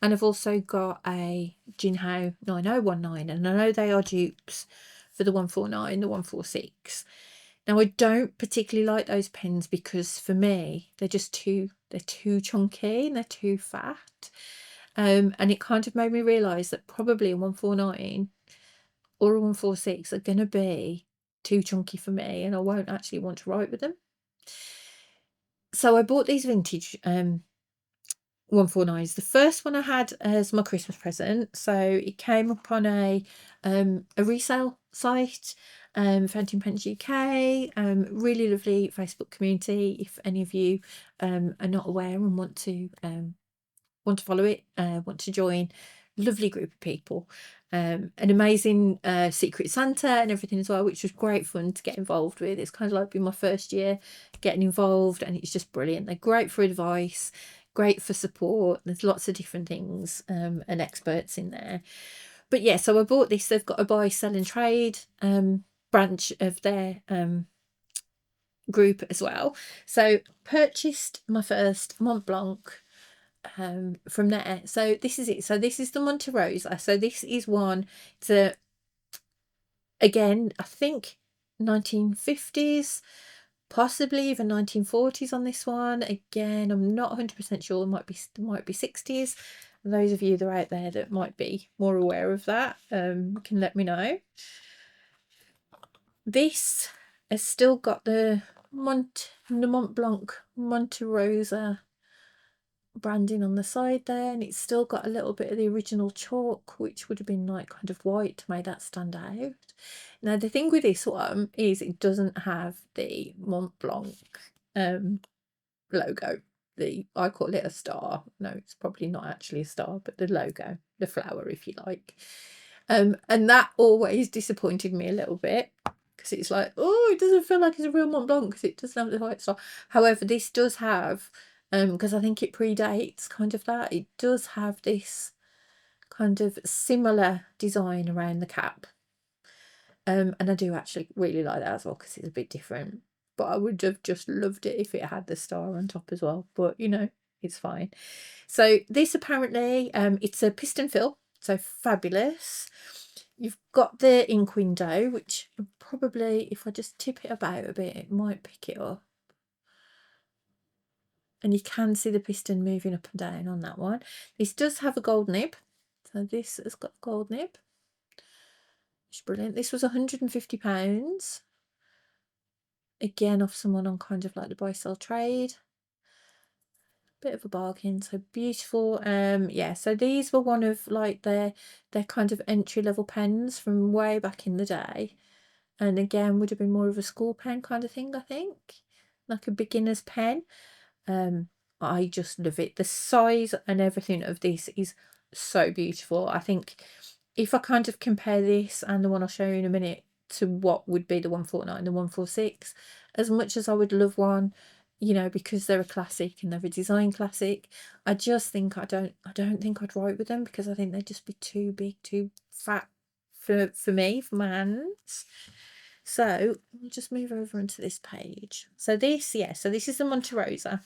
Speaker 1: And I've also got a Jinhao 9019, and I know they are dupes for the 149, the 146. Now I don't particularly like those pens because for me they're too chunky and they're too fat. And it kind of made me realise that probably a 149 or a 146 are going to be too chunky for me, and I won't actually want to write with them. So I bought these vintage 149s. The first one I had as my Christmas present. So it came up on a resale site, Fountain Pens UK. Really lovely Facebook community. If any of you are not aware and want to follow it, want to join, lovely group of people. An amazing Secret Santa and everything as well, which was great fun to get involved with. It's kind of like been my first year getting involved, and it's just brilliant. They're great for advice, great for support. There's lots of different things and experts in there. But yeah, so I bought this. They've got a buy, sell and trade branch of their group as well. So purchased my first Montblanc from there. So this is it. So this is the Monte Rosa. So this is one to, again, I think 1950s, possibly even 1940s on this one. Again, I'm not 100% sure. It might be 60s. Those of you that are out there that might be more aware of that can let me know. This has still got the Montblanc Monte Rosa branding on the side there, and it's still got a little bit of the original chalk, which would have been like kind of white to make that stand out. Now the thing with this one is it doesn't have the Montblanc logo. I call it a star. No, it's probably not actually a star, but the logo, the flower, if you like. And that always disappointed me a little bit, because it's like, oh, it doesn't feel like it's a real Montblanc because it doesn't have the white star. However, this does have, because I think it predates kind of that, it does have this kind of similar design around the cap. And I do actually really like that as well, because it's a bit different. But I would have just loved it if it had the star on top as well. But, you know, it's fine. So this apparently, it's a piston fill. So fabulous. You've got the ink window, which probably, if I just tip it about a bit, it might pick it up. And you can see the piston moving up and down on that one. This does have a gold nib. So this has got a gold nib. It's brilliant. This was £150. Again, off someone on kind of like the buy sell trade. Bit of a bargain. So beautiful. Yeah, so these were one of like their kind of entry level pens from way back in the day. And again, would have been more of a school pen kind of thing, I think. Like a beginner's pen. I just love it. The size and everything of this is so beautiful. I think if I kind of compare this and the one I'll show you in a minute to what would be the 149, the 146, as much as I would love one, you know, because they're a classic and they're a design classic, I just think I don't think I'd write with them, because I think they'd just be too big, too fat for me, for my hands. So we'll just move over onto this page. So this, yeah, so this is the Monte Rosa.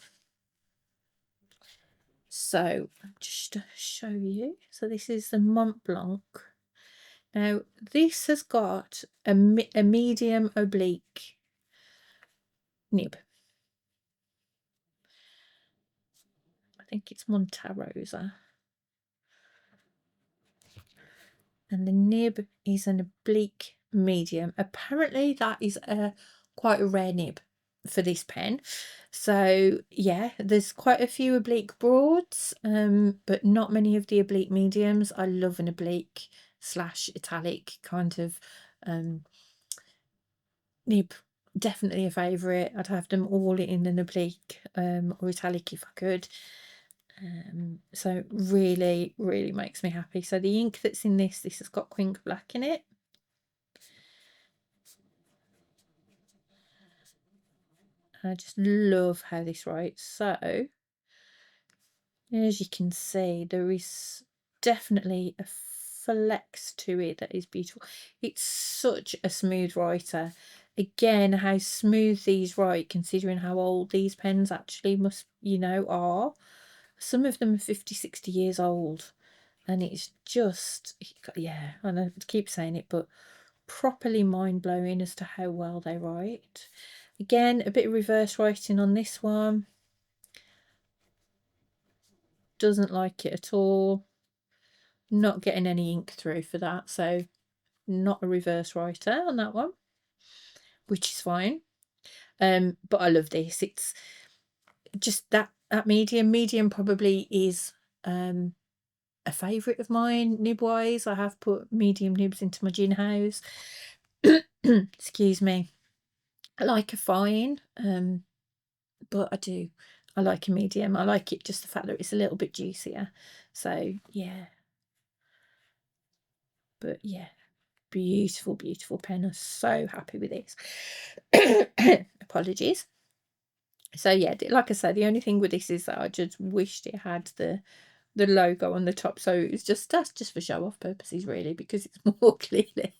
Speaker 1: So just to show you, so this is the Montblanc. Now this has got a medium oblique nib. I think it's Monte Rosa. and the nib is an oblique medium. Apparently that is quite a rare nib for this pen. So yeah, there's quite a few oblique broads, but not many of the oblique mediums. I love an oblique slash italic kind of nib. Definitely a favourite. I'd have them all in an oblique or italic if I could. So really makes me happy. So the ink that's in this has got Quink Black in it. I just love how this writes. So as you can see, there is definitely a flex to it that is beautiful. It's such a smooth writer. Again, how smooth these write, considering how old these pens actually must, are. Some of them are 50, 60 years old. And it's just, yeah, I know I keep saying it, but properly mind-blowing as to how well they write. Again, a bit of reverse writing on this one. Doesn't like it at all. Not getting any ink through for that, so not a reverse writer on that one, which is fine. But I love this. It's just that medium probably is a favourite of mine nib wise. I have put medium nibs into my gin house. Excuse me. I like a fine, but I like a medium. I like it just the fact that it's a little bit juicier. So yeah, but yeah, beautiful pen. I'm so happy with this. Apologies. So yeah, like I said, the only thing with this is that I just wished it had the logo on the top, so that's just for show off purposes really, because it's more clearly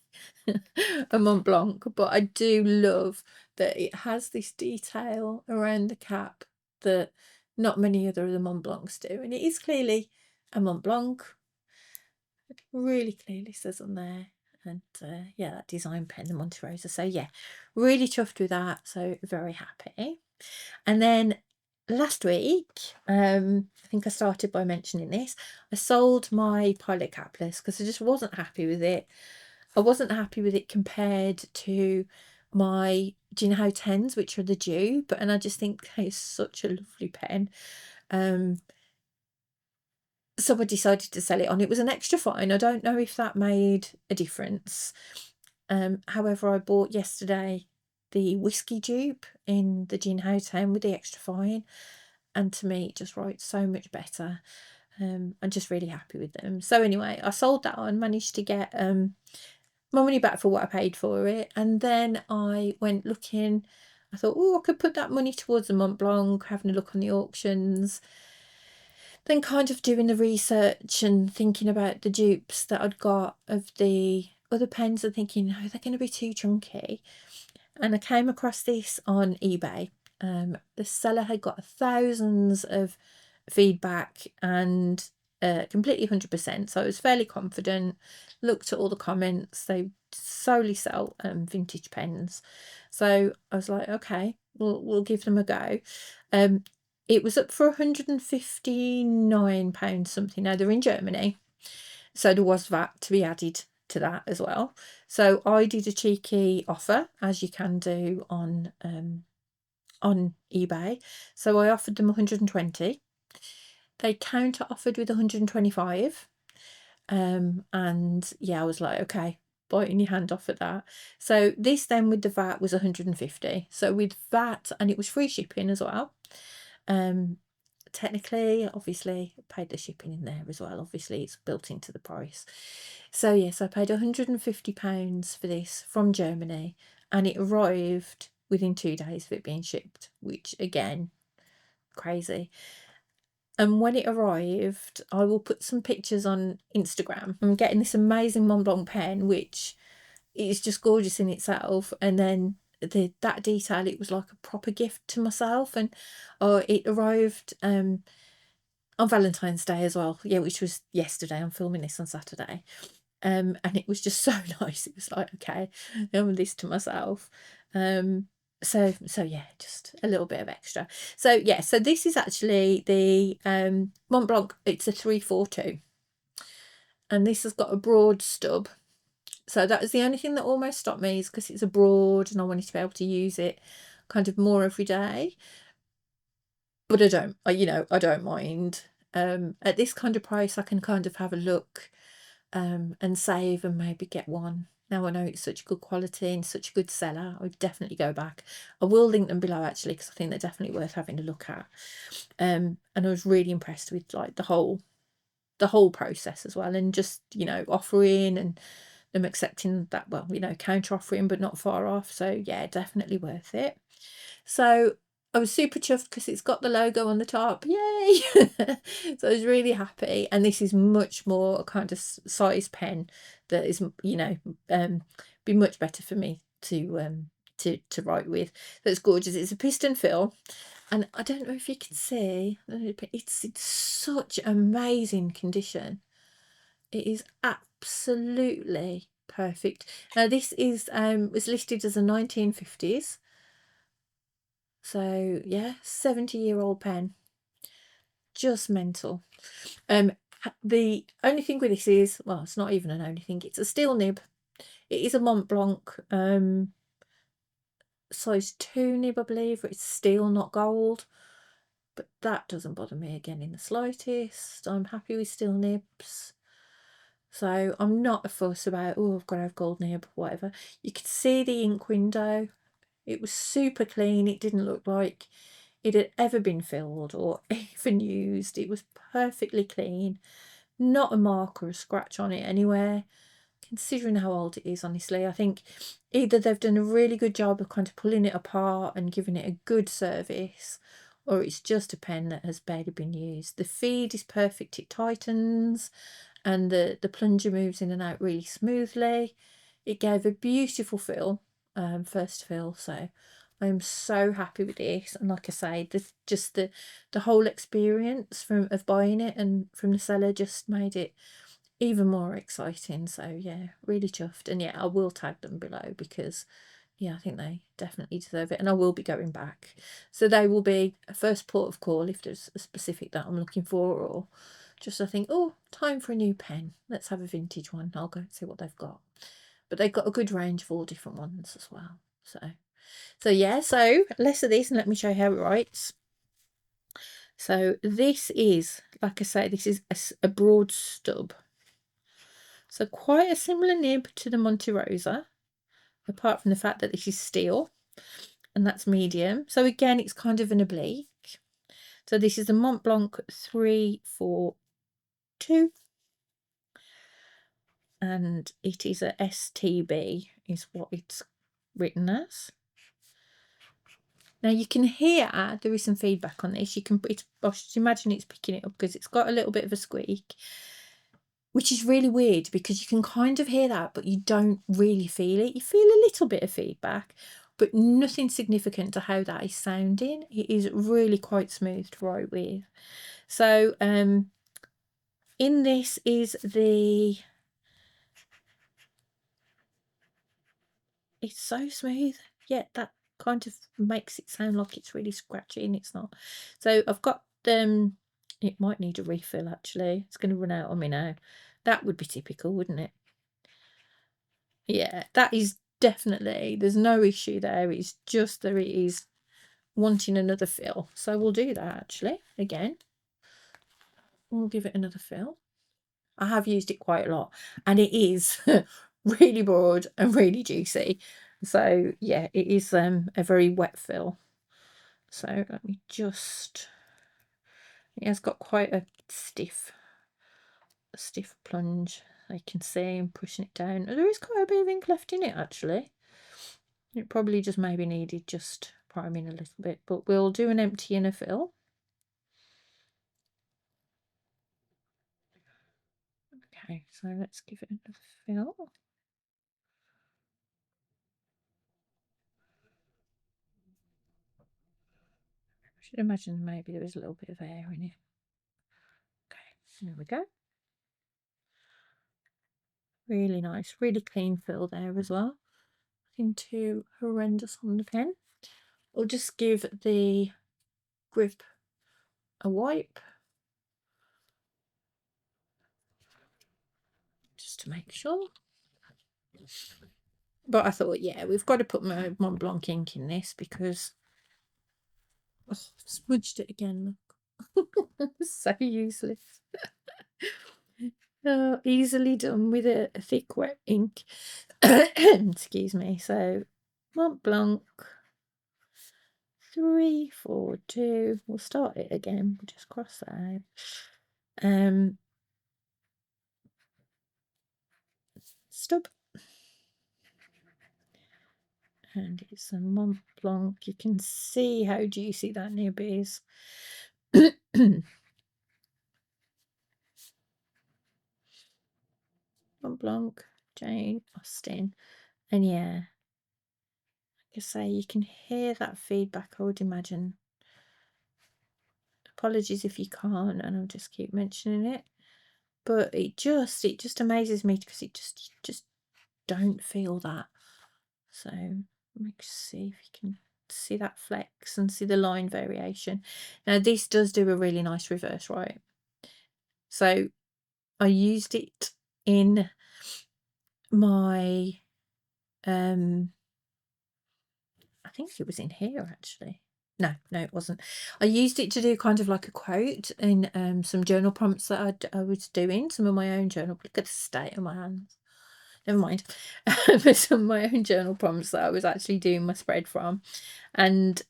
Speaker 1: a Montblanc. But I do love that it has this detail around the cap that not many other of the Montblancs do, and it is clearly a Montblanc. It really clearly says on there. And yeah, that design pen, the Monte Rosa. So yeah, really chuffed with that, so very happy. And then last week, I think I started by mentioning this, I sold my Pilot Capless because I just wasn't happy with it. I wasn't happy with it compared to my Jinhao 10s, which are the dupe, and I just think it's such a lovely pen. So I decided to sell it on. It was an extra fine. I don't know if that made a difference. However, I bought yesterday the whiskey dupe in the Jinhao 10 with the extra fine, and to me it just writes so much better. I'm just really happy with them. So anyway, I sold that on, managed to get my money back for what I paid for it, and then I went looking. I thought, oh, I could put that money towards the Montblanc, having a look on the auctions. Then kind of doing the research and thinking about the dupes that I'd got of the other pens and thinking, no, they're going to be too chunky. And I came across this on eBay. The seller had got thousands of feedback and completely 100%. So I was fairly confident. Looked at all the comments. They solely sell vintage pens. So I was like, okay, we'll give them a go. It was up for £159 something. Now they're in Germany, so there was VAT to be added to that as well. So I did a cheeky offer, as you can do on eBay. So I offered them 120. They counter offered with 125. And yeah, I was like, okay, biting your hand off at that. So this then with the VAT was 150. So with VAT, and it was free shipping as well. Technically, obviously, I paid the shipping in there as well. Obviously, it's built into the price. So yes, I paid £150 for this from Germany, and it arrived within 2 days of it being shipped, which again, crazy. And when it arrived, I will put some pictures on Instagram. I'm getting this amazing Montblanc pen, which is just gorgeous in itself, and then that detail, it was like a proper gift to myself. And it arrived on Valentine's Day as well, yeah, which was yesterday. I'm filming this on Saturday, and it was just so nice. It was like, okay, I'm this to myself. So yeah, just a little bit of extra. So yeah, so this is actually the Montblanc. It's a 342. and this has got a broad stub. So that was the only thing that almost stopped me, is because it's a broad and I wanted to be able to use it kind of more every day. But I don't, I don't mind. At this kind of price, I can kind of have a look and save and maybe get one. Now I know it's such good quality and such a good seller, I would definitely go back. I will link them below actually, because I think they're definitely worth having a look at. And I was really impressed with like the whole process as well, and just offering and them accepting that, well, counter offering but not far off. So yeah, definitely worth it. So I was super chuffed because it's got the logo on the top. Yay! So I was really happy. And this is much more a kind of size pen that is, be much better for me to write with. That's gorgeous. It's a piston fill, and I don't know if you can see, it's in such amazing condition. It is absolutely perfect. Now this is was listed as a 1950s. So yeah, 70-year-old pen. Just mental. The only thing with this is, well, it's not even an only thing, it's a steel nib. It is a Montblanc size 2 nib, I believe. It's steel, not gold. But that doesn't bother me again in the slightest. I'm happy with steel nibs. So I'm not a fuss about, oh, I've got to have gold nib, whatever. You could see the ink window. It was super clean. It didn't look like it had ever been filled or even used. It was perfectly clean. Not a mark or a scratch on it anywhere. Considering how old it is, honestly, I think either they've done a really good job of kind of pulling it apart and giving it a good service, or it's just a pen that has barely been used. The feed is perfect. It tightens, and the plunger moves in and out really smoothly. It gave a beautiful fill, first fill, so I'm so happy with this. And like I say, just the whole experience of buying it and from the seller just made it even more exciting. So yeah, really chuffed. And yeah, I will tag them below because yeah, I think they definitely deserve it, and I will be going back. So they will be a first port of call if there's a specific that I'm looking for, or just I think, oh, time for a new pen, let's have a vintage one. I'll go and see what they've got. But they've got a good range of all different ones as well. So yeah, so less of this and let me show you how it writes. So this is, like I say, this is a broad stub. So quite a similar nib to the Monte Rosa, apart from the fact that this is steel, and that's medium. So again, it's kind of an oblique. So this is a Montblanc 342, and it is a STB is what it's written as. Now you can hear there is some feedback on this. I should imagine it's picking it up because it's got a little bit of a squeak, which is really weird because you can kind of hear that, but you don't really feel it. You feel a little bit of feedback, but nothing significant to how that is sounding. It is really quite smooth to write with. So in this is it's so smooth, yet that kind of makes it sound like it's really scratchy, and it's not. So I've got them. It might need a refill actually. It's going to run out on me now. That would be typical, wouldn't it? Yeah, that is definitely, there's no issue there. It's just that it is wanting another fill. So we'll do that actually again. We'll give it another fill. I have used it quite a lot, and it is really broad and really juicy. So yeah, it is a very wet fill. So let me just, it has got quite a stiff plunge. I can see I'm pushing it down. There is quite a bit of ink left in it actually. It probably just maybe needed just priming a little bit, but we'll do an empty and a fill. Okay, so let's give it another fill. I should imagine maybe there was a little bit of air in it. Okay, there we go. Really nice, really clean fill there as well. Nothing too horrendous on the pen. I'll just give the grip a wipe. just to make sure. But I thought, yeah, we've got to put my Montblanc ink in this because I've smudged it again. Look. So useless. Easily done with a thick wet ink. Excuse me. So Montblanc 342. We'll start it again. We'll just cross that out. Stop. And it's a Montblanc. You can see how juicy that nib is. Montblanc, Jane Austen. And yeah, like I say, you can hear that feedback, I would imagine. Apologies if you can't, and I'll just keep mentioning it. But it just amazes me because it just don't feel that. So let me see if you can see that flex and see the line variation. Now this does do a really nice reverse, right? So I used it in my I think it was in here actually. No, it wasn't. I used it to do kind of like a quote in some journal prompts that I was doing, some of my own journal. Look at the state of my hands. Never mind. Some of my own journal prompts that I was actually doing my spread from. And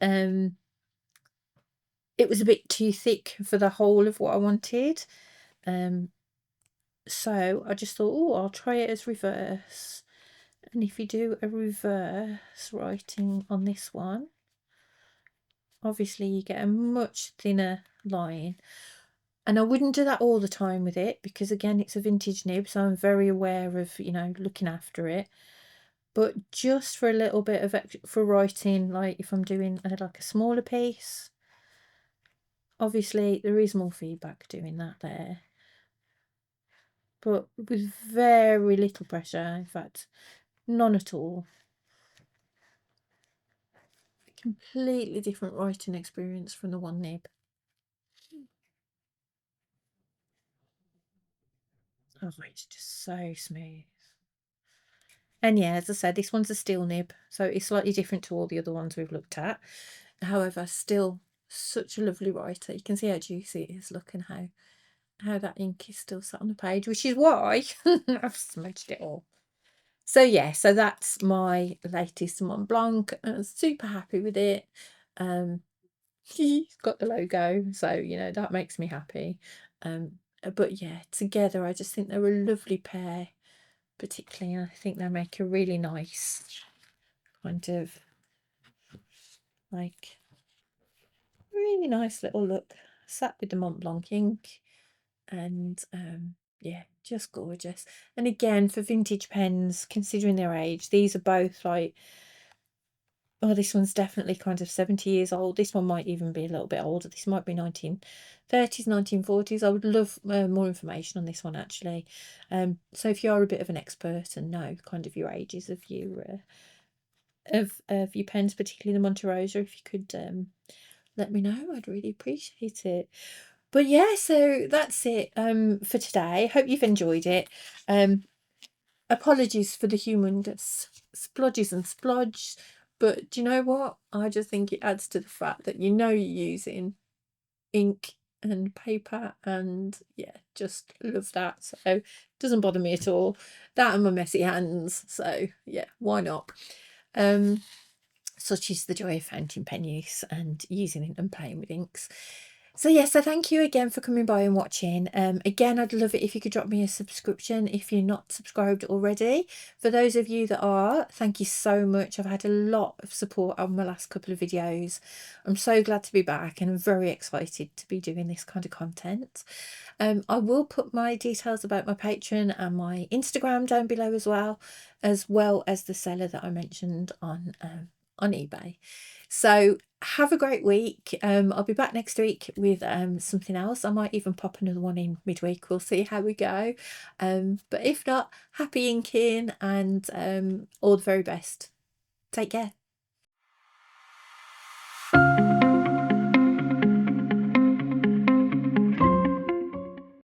Speaker 1: it was a bit too thick for the whole of what I wanted. So I just thought, oh, I'll try it as reverse. And if you do a reverse writing on this one, obviously you get a much thinner line. And I wouldn't do that all the time with it because again it's a vintage nib, so I'm very aware of, you know, looking after it. But just for a little bit of for writing, like if I'm doing like a smaller piece, obviously there is more feedback doing that there, but with very little pressure, in fact none at all. Completely different writing experience from the one nib. Oh, it's just so smooth. And yeah, as I said, this one's a steel nib, so it's slightly different to all the other ones we've looked at. However, still such a lovely writer. You can see how juicy it is. Look, and how that ink is still sat on the page, which is why I've smudged it all. So yeah, so that's my latest Montblanc. I'm super happy with it. It's got the logo, so you know that makes me happy. But yeah, together I just think they're a lovely pair. Particularly, I think they make a really nice kind of like really nice little look. Sat with the Montblanc ink, and yeah, just gorgeous. And again, for vintage pens, considering their age, these are both like, oh, this one's definitely kind of 70 years old. This one might even be a little bit older. This might be 1930s, 1940s. I would love more information on this one actually. So if you are a bit of an expert and know kind of your ages of your pens, particularly the Monte Rosa, if you could let me know, I'd really appreciate it. But yeah, so that's it for today. Hope you've enjoyed it. Apologies for the humongous splodges and splodges, but do you know what? I just think it adds to the fact that you know you're using ink and paper, and yeah, just love that. So it doesn't bother me at all. That and my messy hands. So yeah, why not? Such is the joy of fountain pen use and using it and playing with inks. So yeah, so thank you again for coming by and watching. Again, I'd love it if you could drop me a subscription if you're not subscribed already. For those of you that are, thank you so much. I've had a lot of support on my last couple of videos. I'm so glad to be back and I'm very excited to be doing this kind of content. I will put my details about my Patreon and my Instagram down below as well as the seller that I mentioned on eBay. So have a great week. I'll be back next week with something else. I might even pop another one in midweek. We'll see how we go. But if not, happy inking and all the very best. Take care.